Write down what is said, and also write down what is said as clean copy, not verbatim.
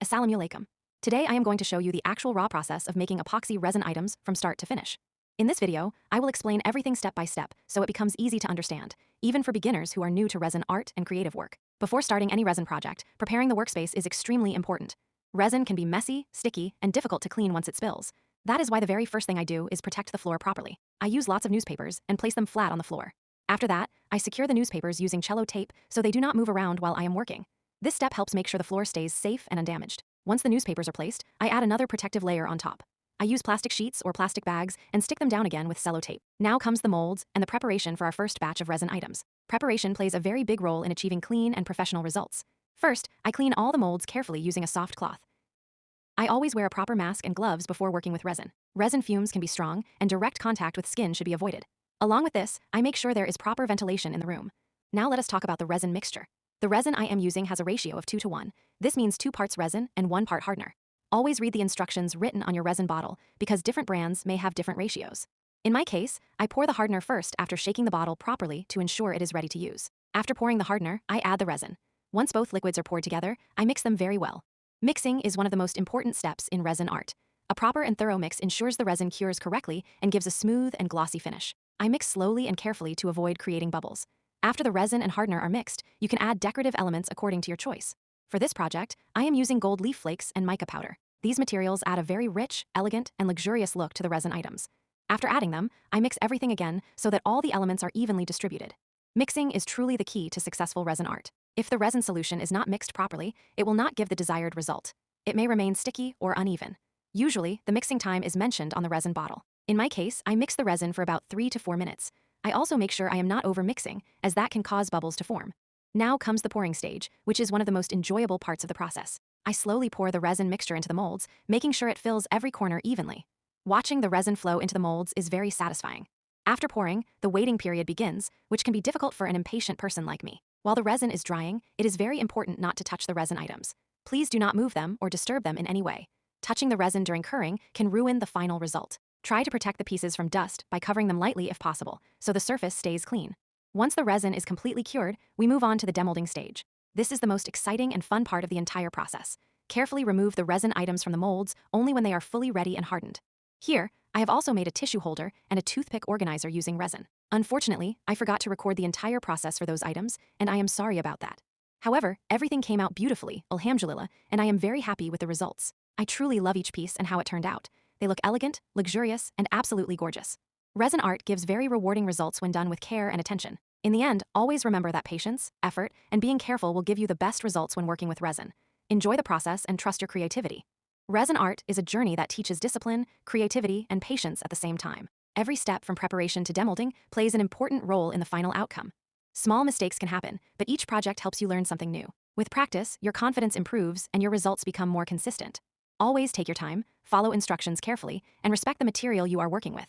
Assalamu alaikum. Today I am going to show you the actual raw process of making epoxy resin items from start to finish. In this video, I will explain everything step by step so it becomes easy to understand, even for beginners who are new to resin art and creative work. Before starting any resin project, preparing the workspace is extremely important. Resin can be messy, sticky, and difficult to clean once it spills. That is why the very first thing I do is protect the floor properly. I use lots of newspapers and place them flat on the floor. After that, I secure the newspapers using cello tape so they do not move around while I am working. This step helps make sure the floor stays safe and undamaged. Once the newspapers are placed, I add another protective layer on top. I use plastic sheets or plastic bags and stick them down again with cello tape. Now comes the molds and the preparation for our first batch of resin items. Preparation plays a very big role in achieving clean and professional results. First, I clean all the molds carefully using a soft cloth. I always wear a proper mask and gloves before working with resin. Resin fumes can be strong, and direct contact with skin should be avoided. Along with this, I make sure there is proper ventilation in the room. Now let us talk about the resin mixture. The resin I am using has a ratio of 2 to 1. This means 2 parts resin and 1 part hardener. Always read the instructions written on your resin bottle because different brands may have different ratios. In my case, I pour the hardener first after shaking the bottle properly to ensure it is ready to use. After pouring the hardener, I add the resin. Once both liquids are poured together, I mix them very well. Mixing is one of the most important steps in resin art. A proper and thorough mix ensures the resin cures correctly and gives a smooth and glossy finish. I mix slowly and carefully to avoid creating bubbles. After the resin and hardener are mixed, you can add decorative elements according to your choice. For this project, I am using gold leaf flakes and mica powder. These materials add a very rich, elegant, and luxurious look to the resin items. After adding them, I mix everything again so that all the elements are evenly distributed. Mixing is truly the key to successful resin art. If the resin solution is not mixed properly, it will not give the desired result. It may remain sticky or uneven. Usually, the mixing time is mentioned on the resin bottle. In my case, I mix the resin for about 3 to 4 minutes. I also make sure I am not over-mixing, as that can cause bubbles to form. Now comes the pouring stage, which is one of the most enjoyable parts of the process. I slowly pour the resin mixture into the molds, making sure it fills every corner evenly. Watching the resin flow into the molds is very satisfying. After pouring, the waiting period begins, which can be difficult for an impatient person like me. While the resin is drying, it is very important not to touch the resin items. Please do not move them or disturb them in any way. Touching the resin during curing can ruin the final result. Try to protect the pieces from dust by covering them lightly if possible, so the surface stays clean. Once the resin is completely cured, we move on to the demolding stage. This is the most exciting and fun part of the entire process. Carefully remove the resin items from the molds only when they are fully ready and hardened. Here, I have also made a tissue holder and a toothpick organizer using resin. Unfortunately, I forgot to record the entire process for those items, and I am sorry about that. However, everything came out beautifully, alhamdulillah, and I am very happy with the results. I truly love each piece and how it turned out. They look elegant, luxurious, and absolutely gorgeous. Resin art gives very rewarding results when done with care and attention. In the end, always remember that patience, effort, and being careful will give you the best results when working with resin. Enjoy the process and trust your creativity. Resin art is a journey that teaches discipline, creativity, and patience at the same time. Every step from preparation to demolding plays an important role in the final outcome. Small mistakes can happen, but each project helps you learn something new. With practice, your confidence improves and your results become more consistent. Always take your time, follow instructions carefully, and respect the material you are working with.